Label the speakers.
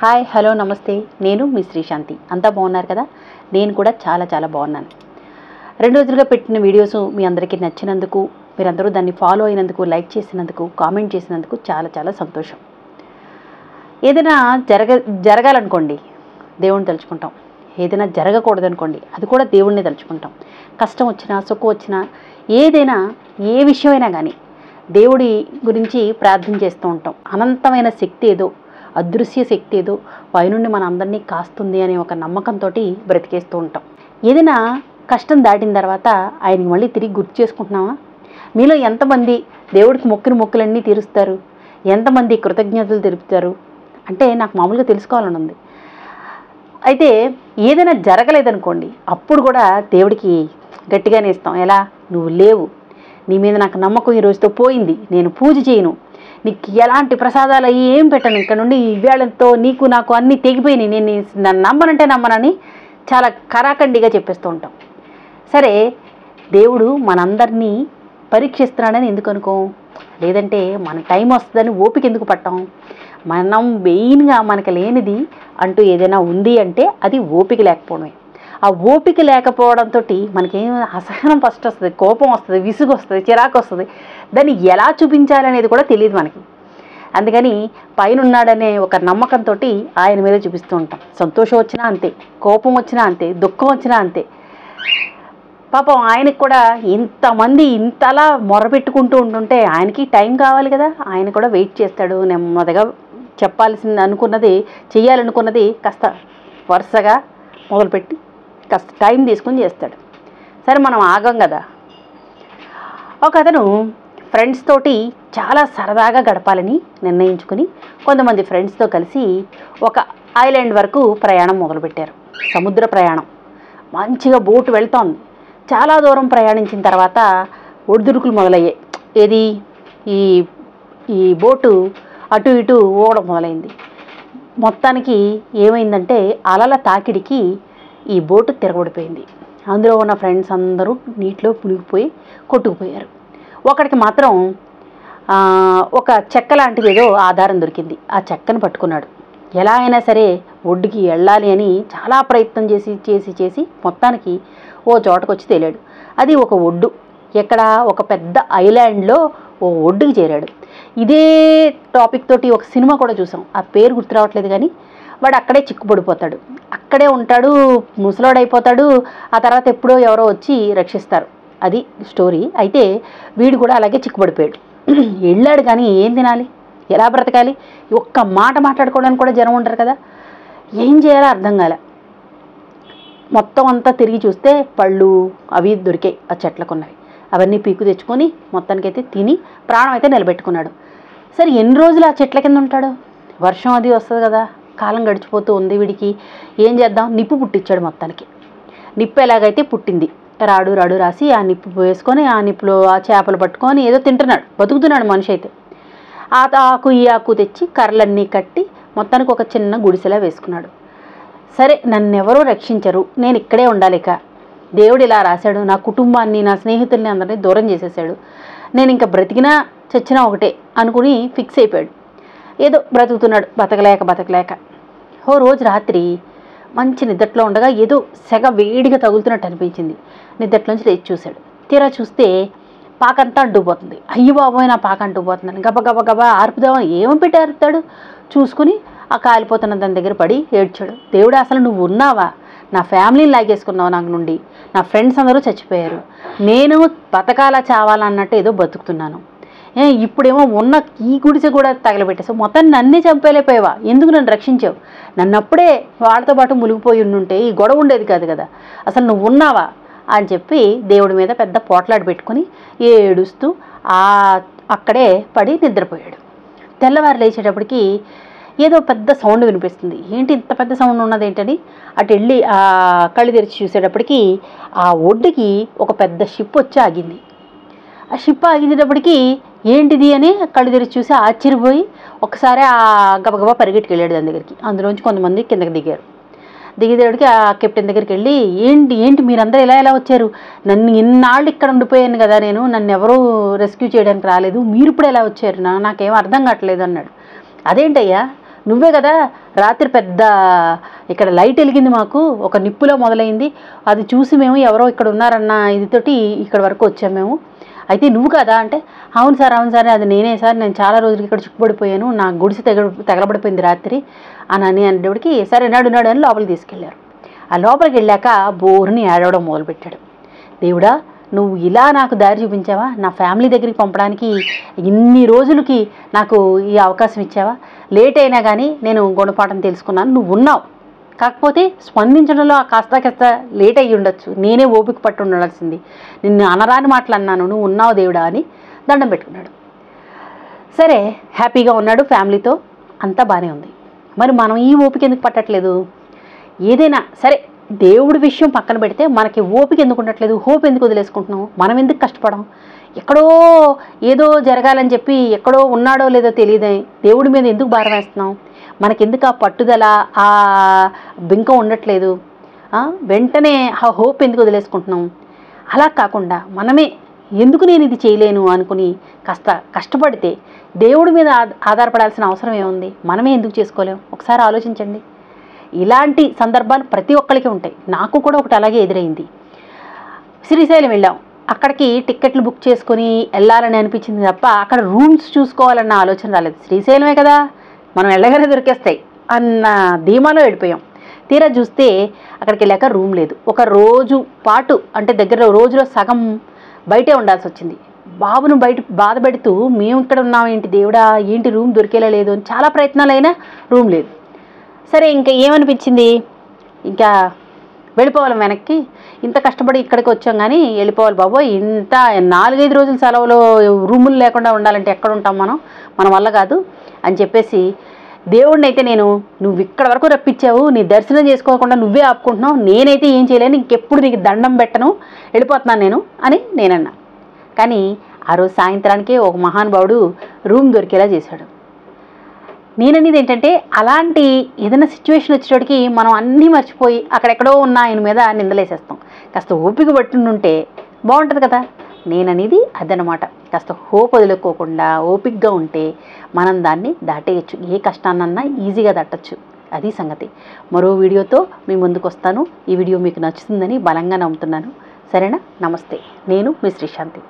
Speaker 1: Hi hello నమస్తే, నేను మీ శ్రీశాంతి. అంతా బాగున్నారు కదా? నేను కూడా చాలా చాలా బాగున్నాను. 2 రోజులుగా పెట్టిన వీడియోస్ మీ అందరికీ నచ్చినందుకు, మీరందరూ దాన్ని ఫాలో అయినందుకు, లైక్ చేసినందుకు, కామెంట్ చేసినందుకు చాలా చాలా సంతోషం. ఏదైనా జరగాలనుకోండి దేవుణ్ణి తలుచుకుంటాం, ఏదైనా జరగకూడదనుకోండి అది కూడా దేవుణ్ణి తలుచుకుంటాం. కష్టం వచ్చినా సుఖం వచ్చినా ఏదైనా ఏ విషయమైనా కానీ దేవుడి గురించి ప్రార్థన చేస్తూ ఉంటాం. అనంతమైన శక్తి ఏదో, అదృశ్య శక్తి ఏదో పైనుండి మన అందరినీ కాస్తుంది అనే ఒక నమ్మకంతో బ్రతికేస్తూ ఉంటాం. ఏదైనా కష్టం దాటిన తర్వాత ఆయనకి మళ్ళీ తిరిగి గుర్తు చేసుకుంటున్నామా? మీలో ఎంతమంది దేవుడికి మొక్కిన మొక్కులన్నీ తీరుస్తారు? ఎంతమంది కృతజ్ఞతలు తెలుపుతారు అంటే నాకు మామూలుగా తెలుసుకోవాలని ఉంది. అయితే ఏదైనా జరగలేదనుకోండి అప్పుడు కూడా దేవుడికి గట్టిగానే ఇస్తాం. ఎలా? నువ్వు లేవు, నీ మీద నాకు నమ్మకం ఈ రోజుతో పోయింది, నేను పూజ చేయను, నీకు ఎలాంటి ప్రసాదాలు ఏం పెట్టను, ఇక్కడ నుండి ఇవేళతో నీకు నాకు అన్నీ తెగిపోయినాయి, నేను నన్ను నమ్మనంటే నమ్మనని చాలా కరాఖండిగా చెప్పేస్తూ ఉంటాం. సరే, దేవుడు మనందరినీ పరీక్షిస్తున్నాడని ఎందుకు అనుకో? లేదంటే మన టైం వస్తుందని ఓపిక ఎందుకు పట్టాం? మనం మెయిన్గా మనకు లేనిది అంటూ ఏదైనా ఉంది అంటే అది ఓపిక లేకపోవడమే. ఆ ఓపిక లేకపోవడంతో మనకేం అసహనం ఫస్ట్ వస్తుంది, కోపం వస్తుంది, విసుగు వస్తుంది, చిరాకు వస్తుంది. దాన్ని ఎలా చూపించాలనేది కూడా తెలియదు మనకి. అందుకని పైన ఉన్నాడనే ఒక నమ్మకంతో ఆయన మీద చూపిస్తూ ఉంటాం. సంతోషం వచ్చినా అంతే, కోపం వచ్చినా అంతే, దుఃఖం వచ్చినా అంతే. పాపం ఆయనకు కూడా ఇంతమంది ఇంతలా మొరపెట్టుకుంటూ ఉంటుంటే ఆయనకి టైం కావాలి కదా, ఆయన కూడా వెయిట్ చేస్తాడు. నెమ్మదిగా చెప్పాల్సింది అనుకున్నది, చెయ్యాలనుకున్నది కాస్త వరుసగా మొదలుపెట్టి కాస్త టైం తీసుకుని చేస్తాడు. సరే, మనం ఆగం కదా. ఒక అతను ఫ్రెండ్స్ తోటి చాలా సరదాగా గడపాలని నిర్ణయించుకుని కొంతమంది ఫ్రెండ్స్తో కలిసి ఒక ఐలాండ్ వరకు ప్రయాణం మొదలుపెట్టారు. సముద్ర ప్రయాణం మంచిగా బోటు వెళ్తోంది. చాలా దూరం ప్రయాణించిన తర్వాత ఒడిదుడుకులు మొదలయ్యాయి. ఏది? ఈ బోటు అటు ఇటు ఊగడం మొదలైంది. మొత్తానికి ఏమైందంటే అలల తాకిడికి ఈ బోటు తిరగబడిపోయింది. అందులో ఉన్న ఫ్రెండ్స్ అందరూ నీటిలో పులిగిపోయి కొట్టుకుపోయారు. ఒకడికి మాత్రం ఒక చెక్క లాంటిది ఏదో ఆధారం దొరికింది. ఆ చెక్కను పట్టుకున్నాడు. ఎలా అయినా సరే ఒడ్డుకి వెళ్ళాలి అని చాలా ప్రయత్నం చేసి మొత్తానికి ఓ చోటకు వచ్చి తేలాడు. అది ఒక ఒడ్డు. ఎక్కడ? ఒక పెద్ద ఐలాండ్లో ఓ ఒడ్డుకి చేరాడు. ఇదే టాపిక్ తోటి ఒక సినిమా కూడా చూసాం, ఆ పేరు గుర్తు రావట్లేదు. కానీ వాడు అక్కడే చిక్కుపడిపోతాడు, అక్కడే ఉంటాడు, ముసలోడైపోతాడు. ఆ తర్వాత ఎప్పుడో ఎవరో వచ్చి రక్షిస్తారు. అది స్టోరీ. అయితే వీడు కూడా అలాగే చిక్కుపడిపోయాడు. వెళ్ళాడు కానీ ఏం తినాలి, ఎలా బ్రతకాలి? ఒక్క మాట మాట్లాడుకోవడానికి కూడా జనం ఉంటారు కదా. ఏం చేయాలో అర్థం కాలే. మొత్తం అంతా తిరిగి చూస్తే పళ్ళు అవి దొరికాయి, ఆ చెట్లకున్నవి. అవన్నీ పీకు తెచ్చుకొని మొత్తానికైతే తిని ప్రాణం అయితే నిలబెట్టుకున్నాడు. సరే, ఎన్ని రోజులు ఆ చెట్ల కింద ఉంటాడు? వర్షం అది వస్తుంది కదా, కాలం గడిచిపోతూ ఉంది. వీడికి ఏం చేద్దాం? నిప్పు పుట్టించాడు. మొత్తానికి నిప్పు ఎలాగైతే పుట్టింది, రాడు రాసి ఆ నిప్పు వేసుకొని ఆ నిప్పులో ఆ చేపలు పట్టుకొని ఏదో తింటున్నాడు, బతుకుతున్నాడు మనిషి అయితే. ఆ ఆకు ఈ ఆకు తెచ్చి కర్రలన్నీ కట్టి మొత్తానికి ఒక చిన్న గుడిసెలా వేసుకున్నాడు. సరే, నన్నెవరూ రక్షించరు, నేను ఇక్కడే ఉండాలిక. దేవుడు ఇలా రాశాడు, నా కుటుంబాన్ని, నా స్నేహితుల్ని అందరినీ దూరం చేసేసాడు, నేను ఇంకా బ్రతికినా చచ్చినా ఒకటే అనుకుని ఫిక్స్ అయిపోయాడు. ఏదో బ్రతుకుతున్నాడు, బతకలేక. ఓ రోజు రాత్రి మంచి నిద్రలో ఉండగా ఏదో సెగ వేడిగా తగులుతున్నట్టు అనిపించింది. నిద్రలోంచి లేచి చూశాడు. తీరా చూస్తే పాకంతా అంటుకుపోతుంది. అయ్యి బాబోయ్, నా పాక అంటుకుపోతుందని గబా ఆర్పుదామని ఏమో పెట్టి ఆరుపుతాడు. చూసుకుని ఆ కాలిపోతున్న దాని దగ్గర పడి ఏడ్చాడు. దేవుడు, అసలు నువ్వు ఉన్నావా? నా ఫ్యామిలీని లాగేసుకున్నావు నాకు నుండి, నా ఫ్రెండ్స్ అందరూ చచ్చిపోయారు, నేను బతకాలా చావాలా అన్నట్టు ఏదో బతుకుతున్నాను. ఇప్పుడేమో ఉన్న ఈ గుడిసె కూడా తగలబెట్టేసావు, మొత్తం నన్నే చంపేలేపోయావా? ఎందుకు నన్ను రక్షించావు? నన్ను అప్పుడే వాళ్ళతో పాటు మునిగిపోయి ఉండుంటే ఈ గొడవ ఉండేది కాదు కదా, అసలు నువ్వు ఉన్నావా అని చెప్పి దేవుడి మీద పెద్ద పోట్లాడి పెట్టుకుని ఏడుస్తూ అక్కడే పడి నిద్రపోయాడు. తెల్లవారు లేచేటప్పటికి ఏదో పెద్ద సౌండ్ వినిపిస్తుంది. ఏంటి ఇంత పెద్ద సౌండ్ ఉన్నది ఏంటని అటు వెళ్ళి ఆ కళ్ళు తెరిచి చూసేటప్పటికి ఆ ఒడ్డుకి ఒక పెద్ద షిప్ వచ్చి ఆగింది. ఆ షిప్ ఆగించేటప్పటికి ఏంటిది అని కళ్ళు తెరిచి చూసి ఆశ్చర్యపోయి ఒకసారి ఆ గబగబా పరిగెట్టుకు వెళ్ళాడు దాని దగ్గరికి. అందులోంచి కొంతమంది కిందకి దిగేటప్పటికి ఆ కెప్టెన్ దగ్గరికి వెళ్ళి, ఏంటి మీరందరూ ఎలా వచ్చారు? నన్ను ఇన్నాళ్ళు ఇక్కడ ఉండిపోయాను కదా, నన్ను ఎవరూ రెస్క్యూ చేయడానికి రాలేదు, మీరు ఇప్పుడు ఎలా వచ్చారు? నాకేం అర్థం కావట్లేదు అన్నాడు. అదేంటయ్యా, నువ్వే కదా రాత్రి పెద్ద ఇక్కడ లైట్ వెలిగింది, మాకు ఒక నిప్పులో మొదలైంది, అది చూసి మేము ఎవరో ఇక్కడ ఉన్నారన్న ఇదితోటి ఇక్కడ వరకు వచ్చాము మేము, అయితే నువ్వు కదా అంటే అవును సార్ అది నేనే సార్, నేను చాలా రోజులకి ఇక్కడ చిక్కుపడిపోయాను, నా గుడిసె తగలబడిపోయింది రాత్రి అని అనేటప్పటికి సరే నడు అని లోపలికి తీసుకెళ్లారు. ఆ లోపలికి వెళ్ళాక బోరుని ఏడవడం మొదలుపెట్టాడు. దేవుడా, నువ్వు ఇలా నాకు దారి చూపించావా, నా ఫ్యామిలీ దగ్గరికి పంపడానికి ఇన్ని రోజులకి నాకు ఈ అవకాశం ఇచ్చావా, లేట్ అయినా కానీ నేను గుణపాఠం తెలుసుకున్నాను, నువ్వు ఉన్నావు, కాకపోతే స్పందించడంలో కాస్త లేట్ అయ్యి ఉండొచ్చు, నేనే ఓపిక పట్టు ఉండాల్సింది, నిన్ను అనరాని మాటలు అన్నాను, నువ్వు ఉన్నావు దేవుడా అని దండం పెట్టుకున్నాడు. సరే హ్యాపీగా ఉన్నాడు ఫ్యామిలీతో, అంతా బాగానే ఉంది. మరి మనం ఈ ఓపిక ఎందుకు పట్టట్లేదు? ఏదైనా సరే దేవుడి విషయం పక్కన పెడితే మనకి ఓపిక ఎందుకు ఉండట్లేదు, హోప్ ఎందుకు వదిలేసుకుంటున్నాం, మనం ఎందుకు కష్టపడం? ఎక్కడో ఏదో జరగాలని చెప్పి ఎక్కడో ఉన్నాడో లేదో తెలియదే దేవుడి మీద ఎందుకు భారం వేస్తున్నాం? మనకెందుకు ఆ పట్టుదల, ఆ బింకం ఉండట్లేదు? వెంటనే ఆ హోప్ ఎందుకు వదిలేసుకుంటున్నాం? అలా కాకుండా మనమే ఎందుకు నేను ఇది చేయలేను అనుకుని కాస్త కష్టపడితే దేవుడి మీద ఆధారపడాల్సిన అవసరం ఏముంది? మనమే ఎందుకు చేసుకోలేం? ఒకసారి ఆలోచించండి. ఇలాంటి సందర్భాలు ప్రతి ఒక్కరికి ఉంటాయి. నాకు కూడా ఒకటి అలాగే ఎదురైంది. శ్రీశైలం వెళ్ళాం, అక్కడికి టిక్కెట్లు బుక్ చేసుకొని వెళ్ళాలని అనిపించింది తప్ప అక్కడ రూమ్స్ చూసుకోవాలన్న ఆలోచన రాలేదు. శ్రీశైలమే కదా, మనం వెళ్ళగానే దొరికేస్తాయి అన్న ధీమాలో వెళ్ళిపోయాం. తీరా చూస్తే అక్కడికి వెళ్ళాక రూమ్ లేదు. ఒక రోజు పాటు అంటే దగ్గర రోజులో సగం బయటే ఉండాల్సి వచ్చింది. బాబును బయట బాధ పెడుతూ మేము ఇక్కడ ఉన్నాం ఏంటి దేవుడా, ఏంటి రూమ్ దొరికేలా లేదు అని చాలా ప్రయత్నాలైనా రూమ్ లేదు. సరే ఇంకా ఏమనిపించింది, ఇంకా వెళ్ళిపోవాలి వెనక్కి, ఇంత కష్టపడి ఇక్కడికి వచ్చాం కానీ వెళ్ళిపోవాలి బాబోయ్, ఇంత 4-5 రోజుల సెలవులో రూములు లేకుండా ఉండాలంటే ఎక్కడ ఉంటాం మన వల్ల కాదు అని చెప్పేసి దేవుడిని అయితే నువ్వు ఇక్కడ వరకు రప్పించావు, నీ దర్శనం చేసుకోకుండా నువ్వే ఆపుకుంటున్నావు, నేనైతే ఏం చేయలేను, ఇంకెప్పుడు నీకు దండం పెట్టను, వెళ్ళిపోతున్నాను అని నేనన్నా. కానీ ఆ రోజు సాయంత్రానికే ఒక మహానుభావుడు రూమ్ దొరికేలా చేశాడు. నేననేది ఏంటంటే అలాంటి ఏదైనా సిచ్యువేషన్ వచ్చేటోడికి మనం అన్నీ మర్చిపోయి అక్కడెక్కడో ఉన్న ఆయన మీద నిందలేసేస్తాం. కాస్త ఓపిక పట్టుంటే బాగుంటుంది కదా. నేననేది అదనమాట. కాస్త హోప్ వదులుకోకుండా ఓపికగా ఉంటే మనం దాన్ని దాటేయచ్చు, ఏ కష్టాన్నన్నా ఈజీగా దాటచ్చు. అది సంగతి. మరో వీడియోతో మీ ముందుకు వస్తాను. ఈ వీడియో మీకు నచ్చుతుందని బలంగా నమ్ముతున్నాను. సరేనా? నమస్తే. నేను మీ శ్రీశాంతి.